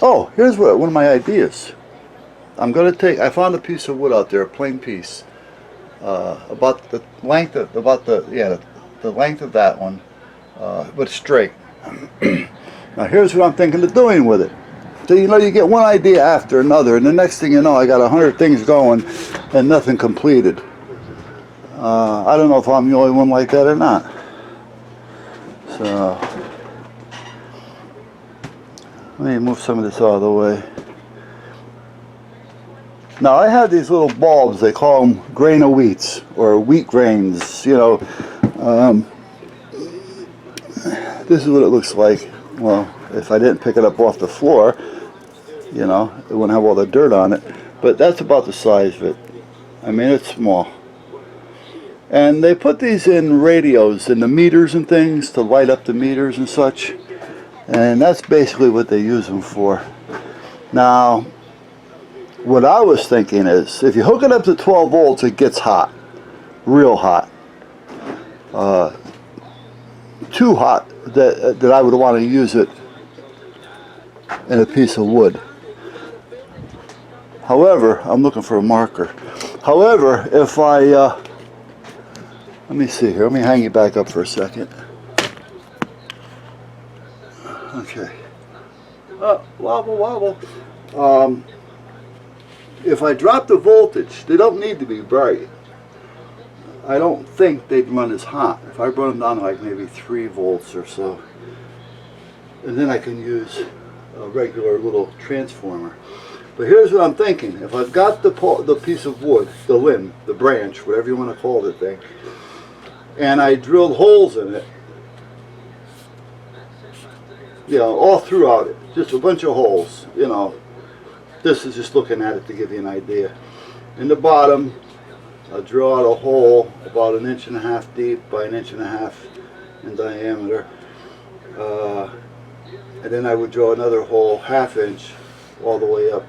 Oh, here's one of my ideas. I found a piece of wood out there, a plain piece, about the length of, the length of that one, but straight. Now here's what I'm thinking of doing with it. So you get one idea after another, and the next thing you know, I got 100 things going, and nothing completed. I don't know if I'm the only one like that or not. So let me move some of this out of the way. Now I have these little bulbs, they call them grain of wheats, or wheat grains, this is what it looks like. Well, if I didn't pick it up off the floor, it wouldn't have all the dirt on it. But that's about the size of it. I mean, it's small. And they put these in radios, in the meters and things, to light up the meters and such. And that's basically what they use them for. Now, what I was thinking is, if you hook it up to 12 volts, it gets hot. Real hot. Too hot that I would want to use it in a piece of wood. However, I'm looking for a marker. However, if I, let me see here, let me hang you back up for a second. Okay. Wobble, wobble. If I drop the voltage, they don't need to be bright. I don't think they'd run as hot. If I run them down like maybe 3 volts or so, and then I can use a regular little transformer. But here's what I'm thinking. If I've got the piece of wood, the limb, the branch, whatever you want to call the thing, and I drilled holes in it, all throughout it, just a bunch of holes, This is just looking at it to give you an idea. In the bottom, I'll drill out a hole about 1.5 inches deep by 1.5 inches in diameter. And then I would drill another hole 1/2 inch all the way up,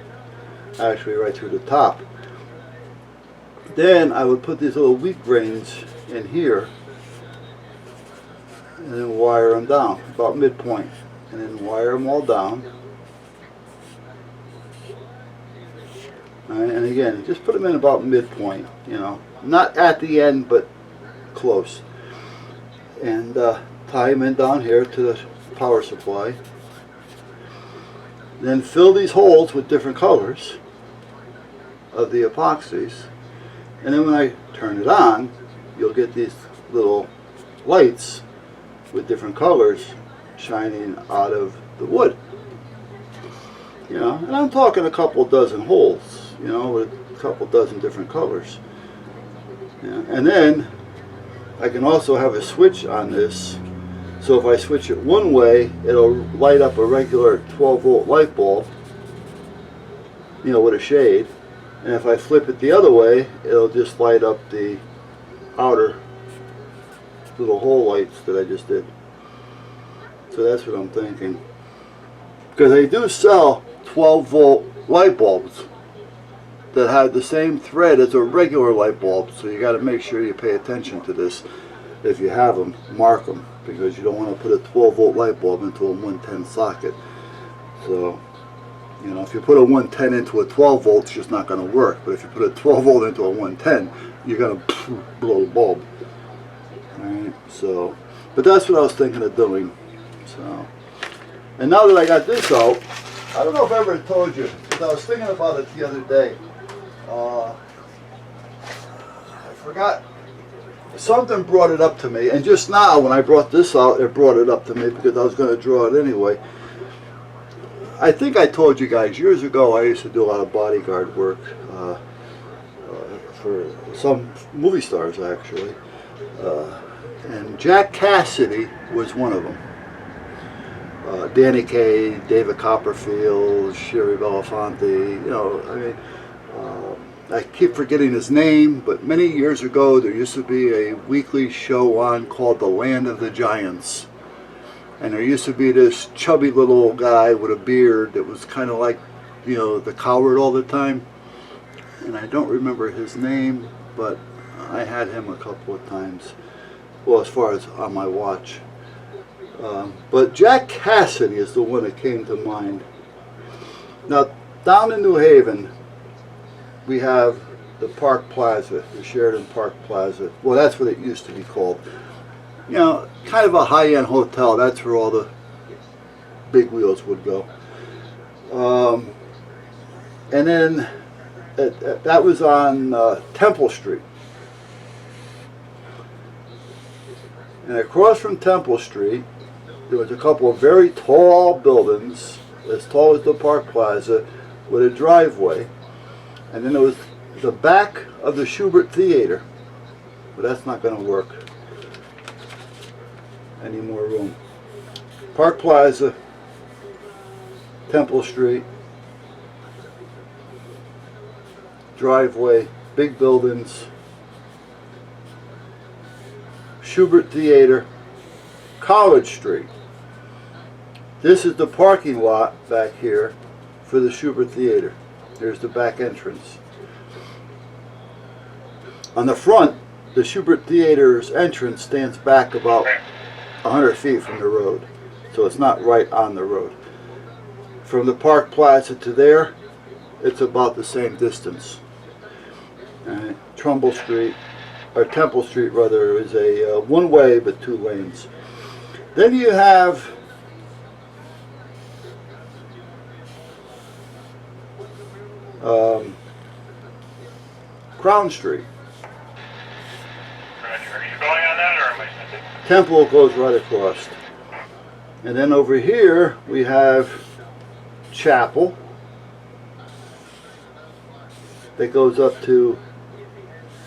actually right through the top. Then I would put these little wheat grains in here and then wire them down about midpoint, and then wire them all down. And again, just put them in about midpoint, not at the end, but close. And tie them in down here to the power supply. Then fill these holes with different colors of the epoxies. And then when I turn it on, you'll get these little lights with different colors shining out of the wood. And I'm talking a couple dozen holes. With a couple dozen different colors. And then I can also have a switch on this, so if I switch it one way, it'll light up a regular 12-volt light bulb, with a shade, and if I flip it the other way, it'll just light up the outer little hole lights that I just did. So that's what I'm thinking, because they do sell 12-volt light bulbs that have the same thread as a regular light bulb, so you got to make sure you pay attention to this. If you have them, mark them, because you don't want to put a 12-volt light bulb into a 110 socket. So, if you put a 110 into a 12 volt, it's just not going to work. But if you put a 12 volt into a 110, you're going to blow the bulb. Alright, so, but that's what I was thinking of doing. So, and now that I got this out, I don't know if I ever told you, because I was thinking about it the other day. I forgot, something brought it up to me, and just now when I brought this out, it brought it up to me because I was going to draw it anyway. I think I told you guys years ago I used to do a lot of bodyguard work for some movie stars, actually, and Jack Cassidy was one of them. Danny Kaye, David Copperfield, Sherry Belafonte, I keep forgetting his name, but many years ago there used to be a weekly show on called The Land of the Giants. And there used to be this chubby little guy with a beard that was kind of like, the coward all the time. And I don't remember his name, but I had him a couple of times. Well, as far as on my watch. But Jack Cassidy is the one that came to mind. Now, down in New Haven, we have the Park Plaza, the Sheraton Park Plaza. Well, that's what it used to be called. You know, kind of a high-end hotel. That's where all the big wheels would go. And then that was on Temple Street. And across from Temple Street, there was a couple of very tall buildings, as tall as the Park Plaza, with a driveway. And then there was the back of the Schubert Theater. But that's not going to work. Any more room. Park Plaza, Temple Street, driveway, big buildings, Schubert Theater, College Street. This is the parking lot back here for the Schubert Theater. There's the back entrance. On the front, the Schubert Theater's entrance stands back about 100 feet from the road, so it's not right on the road. From the Park Plaza to there, it's about the same distance. Trumbull Street, or Temple Street rather, is a one-way but 2 lanes. Then you have Crown Street. Roger. Are you going on that, or am I sending? Temple goes right across. And then over here we have Chapel that goes up to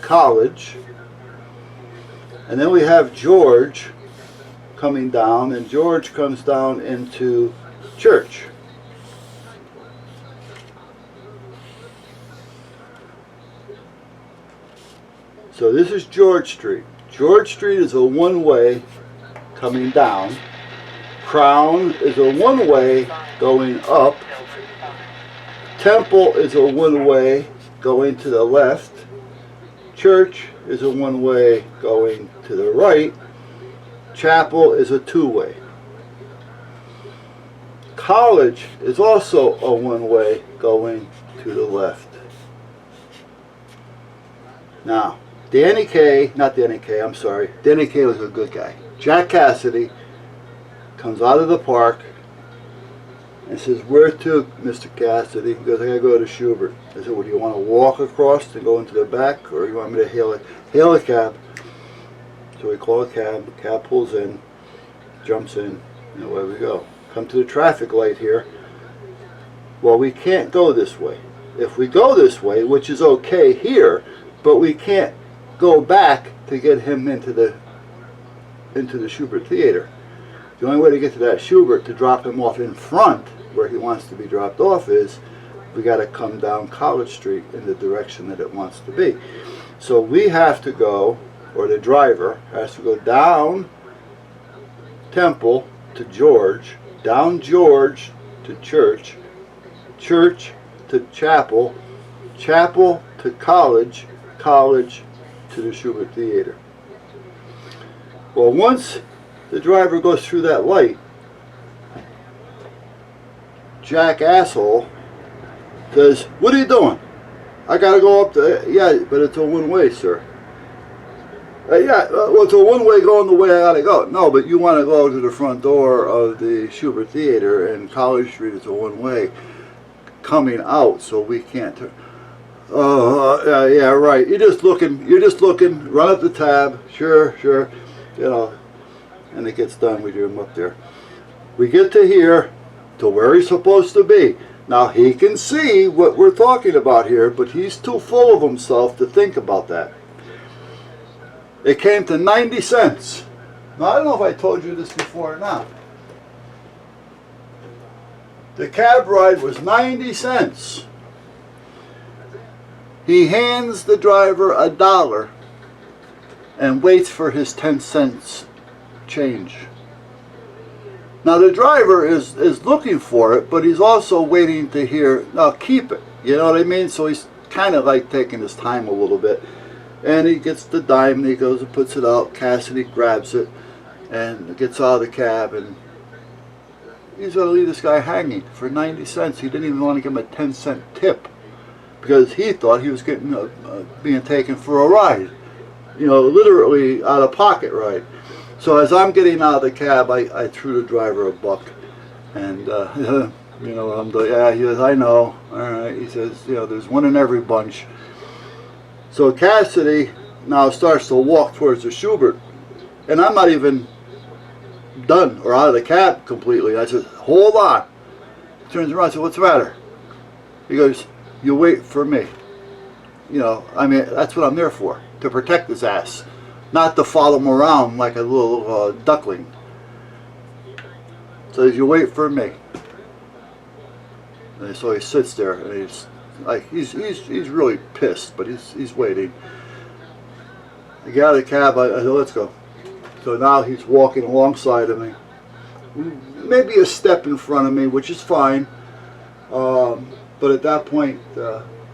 College. And then we have George coming down, and George comes down into Church. So this is George Street. George Street is a one-way coming down. Crown is a one-way going up. Temple is a one-way going to the left. Church is a one-way going to the right. Chapel is a two-way. College is also a one-way going to the left. Now, Danny Kaye was a good guy. Jack Cassidy comes out of the park and says, "Where to, Mr. Cassidy?" He goes, "I gotta go to Schubert." I said, "Well, do you want to walk across and go into the back, or you want me to hail a cab?" So we call a cab, the cab pulls in, jumps in, and away we go. Come to the traffic light here. Well, we can't go this way. If we go this way, which is okay here, but we can't go back to get him into the Schubert Theater. The only way to get to that Schubert, to drop him off in front where he wants to be dropped off, is we got to come down College Street in the direction that it wants to be. So we have to go, or the driver has to go down Temple to George, down George to Church, Church to Chapel, Chapel to College, College to the Schubert Theater. Well, once the driver goes through that light, Jack asshole says, "What are you doing?" "I gotta go up there." "Yeah, but it's a one-way, sir." Well, it's a one-way going the way I gotta go." "No, but you want to go to the front door of the Schubert Theater, and College Street is a one-way coming out, so we can't turn." "Oh, yeah, right. You're just looking. Run up the tab. Sure. You know." And it gets done. We do him up there. We get to here, to where he's supposed to be. Now he can see what we're talking about here, but he's too full of himself to think about that. It came to 90 cents. Now I don't know if I told you this before or not. The cab ride was 90 cents. He hands the driver $1 and waits for his 10 cents change. Now the driver is looking for it, but he's also waiting to hear, "No, keep it." You know what I mean? So he's kind of like taking his time a little bit. And he gets the dime and he goes and puts it out. Cassidy grabs it and gets out of the cab and he's going to leave this guy hanging for 90 cents. He didn't even want to give him a 10-cent tip because he thought he was getting being taken for a ride. You know, literally out of pocket ride. So as I'm getting out of the cab, I threw the driver a buck. And, you know, I'm like, yeah, he says, I know. All right. He says, you know, there's one in every bunch. So Cassidy now starts to walk towards the Schubert. And I'm not even done or out of the cab completely. I said, hold on. He turns around and says, what's the matter? He goes, you wait for me. You know, I mean, that's what I'm there for, to protect his ass. Not to follow him around like a little duckling. So you wait for me. And so he sits there and he's like, he's really pissed, but he's waiting. I get out of the cab, I said, let's go. So now he's walking alongside of me. Maybe a step in front of me, which is fine. But at that point,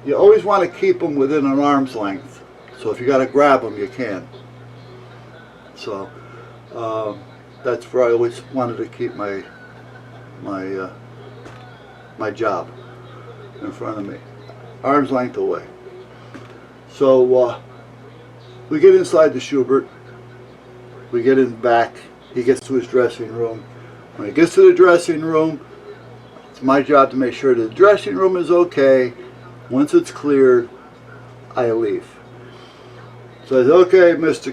you always want to keep them within an arm's length. So if you got to grab them, you can. So that's where I always wanted to keep my job in front of me, arm's length away. So we get inside the Schubert. We get in back. He gets to his dressing room. When he gets to the dressing room, it's my job to make sure the dressing room is okay. Once it's cleared, I leave. So I said, okay, Mr.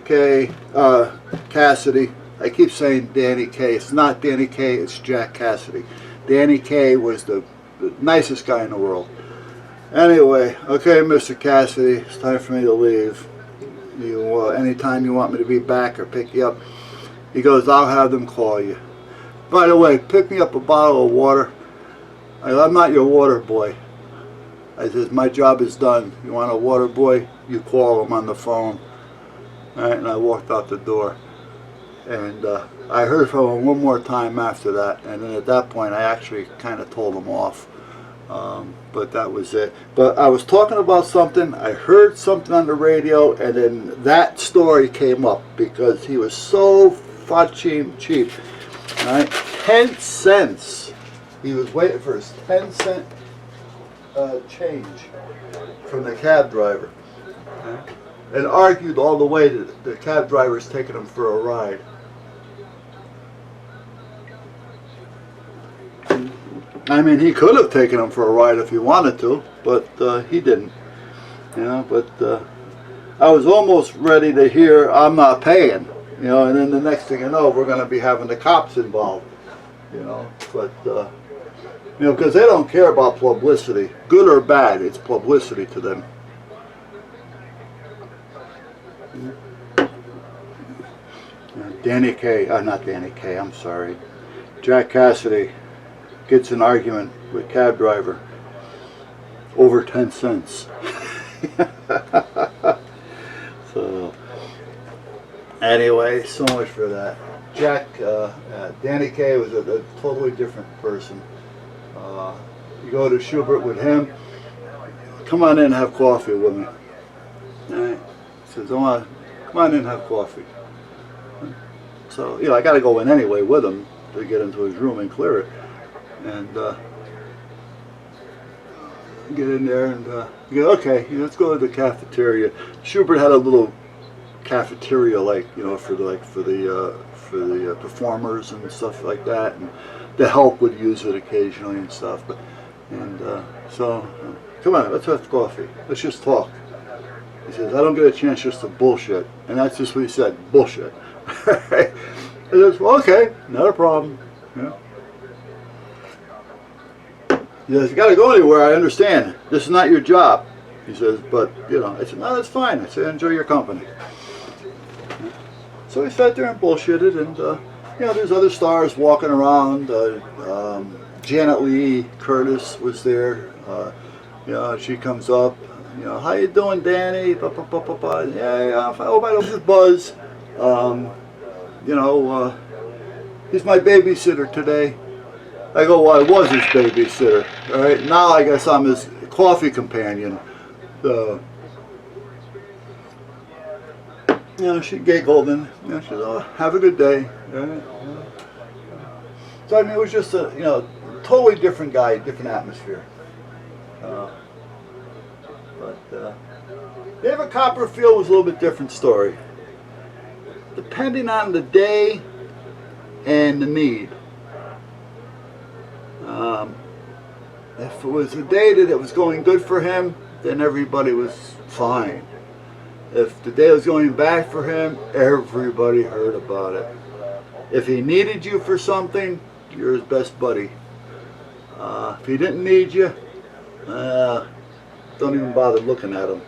Cassidy. I keep saying Danny K. It's not Danny K, it's Jack Cassidy. Danny K was the nicest guy in the world. Anyway, okay, Mr. Cassidy, it's time for me to leave. Anytime you want me to be back or pick you up. He goes, I'll have them call you. By the way, pick me up a bottle of water. I'm not your water boy. I says, my job is done. You want a water boy? You call him on the phone. All right, and I walked out the door. And I heard from him one more time after that. And then at that point, I actually kind of told him off. But that was it. But I was talking about something. I heard something on the radio. And then that story came up because he was so fucking cheap. All right, 10 cents. He was waiting for his 10-cent change from the cab driver, and argued all the way that the cab driver's taking him for a ride. I mean, he could have taken him for a ride if he wanted to, but he didn't. You know, but I was almost ready to hear, I'm not paying. You know, and then the next thing you know, we're going to be having the cops involved. You know, but you know, because they don't care about publicity, good or bad. It's publicity to them. Danny K. Not Danny K. I'm sorry. Jack Cassidy gets an argument with cab driver over 10 cents. So anyway, so much for that. Danny K. was a totally different person. You go to Schubert with him, come on in and have coffee with me. All right. He says, come on in and have coffee. So, you know, I got to go in anyway with him to get into his room and clear it. And get in there and you go, okay, let's go to the cafeteria. Schubert had a little cafeteria, like, you know, for the performers and stuff like that, and the help would use it occasionally and stuff. But so come on, let's have coffee. Let's just talk. He says, I don't get a chance just to bullshit, and that's just what he said, bullshit. I says, well, okay, not a problem. Yeah. He says, you got to go anywhere. I understand. This is not your job. He says, but you know, I said, no, that's fine. I said, enjoy your company. So we sat there and bullshitted, and you know, there's other stars walking around. Janet Lee Curtis was there. You know, she comes up. You know, how you doing, Danny? Yeah, oh, by the way, this is Buzz. You know, he's my babysitter today. I go, well, I was his babysitter. All right, now I guess I'm his coffee companion. You know, she giggled and you know, she said, oh, have a good day. All right. So I mean, it was just a totally different guy, different atmosphere. David Copperfield was a little bit different story. Depending on the day and the need. If it was a day that it was going good for him, then everybody was fine. If the day was going bad for him, everybody heard about it. If he needed you for something, you're his best buddy. If he didn't need you, don't even bother looking at him.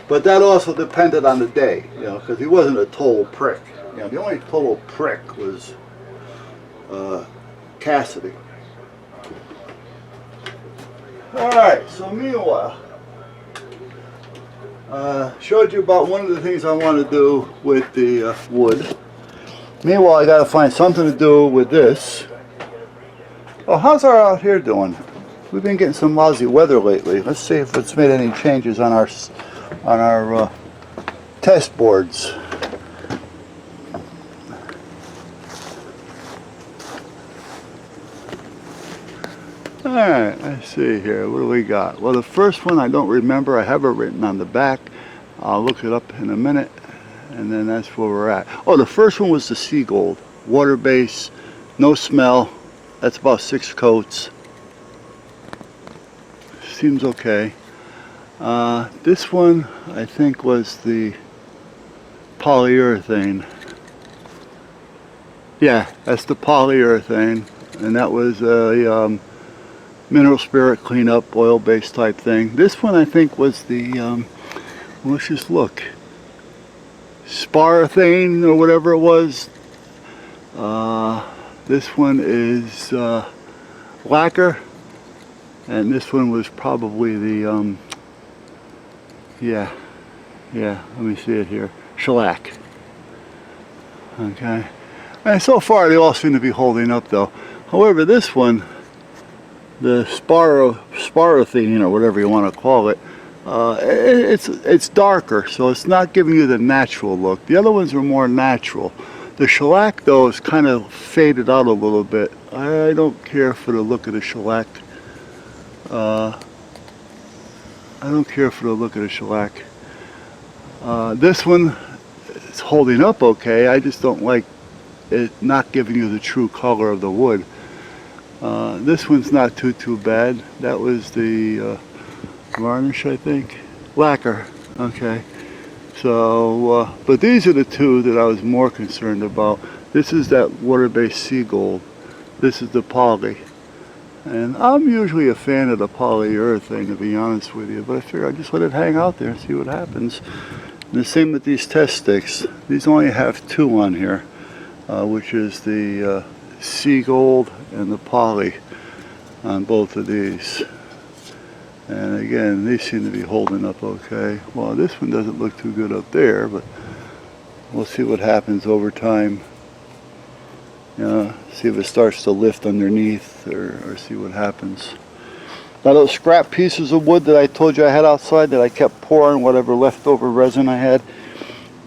But that also depended on the day, because he wasn't a total prick. The only total prick was Cassidy. Alright, so meanwhile, showed you about one of the things I want to do with the wood. Meanwhile, I got to find something to do with this. Oh, how's our out here doing? We've been getting some lousy weather lately. Let's see if it's made any changes on our test boards. Alright, let's see here. What do we got? Well, the first one I don't remember. I have it written on the back. I'll look it up in a minute. And then that's where we're at. Oh, the first one was the Sea Gold. Water base, no smell. That's about 6 coats. Seems okay. This one, I think, was the polyurethane. Yeah, that's the polyurethane. And that was a mineral spirit cleanup, oil-based type thing. This one, I think, was the, let's just look. Sparethane or whatever it was. This one is lacquer, and this one was probably the yeah, let me see it here, shellac. Okay, and so far they all seem to be holding up though. However, this one, the sparethane or whatever you want to call it, it's darker, so it's not giving you the natural look. The other ones are more natural. The shellac, though, is kind of faded out a little bit. I don't care for the look of the shellac. This one is holding up okay. I just don't like it not giving you the true color of the wood. This one's not too bad. That was the varnish, I think. Lacquer. Okay. So, but these are the two that I was more concerned about. This is that water-based Sea Gold. This is the poly. And I'm usually a fan of the polyurethane, to be honest with you, but I figure I'd just let it hang out there and see what happens. And the same with these test sticks. These only have 2 on here, which is the Sea Gold and the poly on both of these. And again, these seem to be holding up okay. Well, this one doesn't look too good up there, but we'll see what happens over time. See if it starts to lift underneath, or see what happens. Now those scrap pieces of wood that I told you I had outside that I kept pouring whatever leftover resin I had,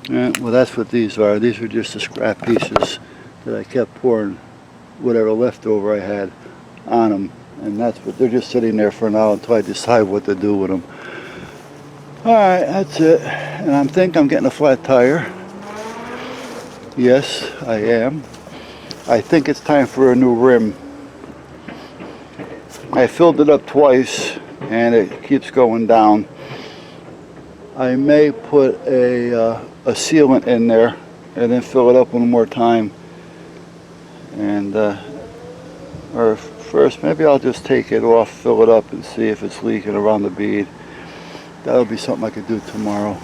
well, that's what these are. These are just the scrap pieces that I kept pouring whatever leftover I had on them. And that's what they're just sitting there for now until I decide what to do with them. Alright, that's it. And I think I'm getting a flat tire. Yes, I am. I think it's time for a new rim. I filled it up twice and it keeps going down. I may put a sealant in there and then fill it up one more time. And or first, maybe I'll just take it off, fill it up, and see if it's leaking around the bead. That'll be something I could do tomorrow.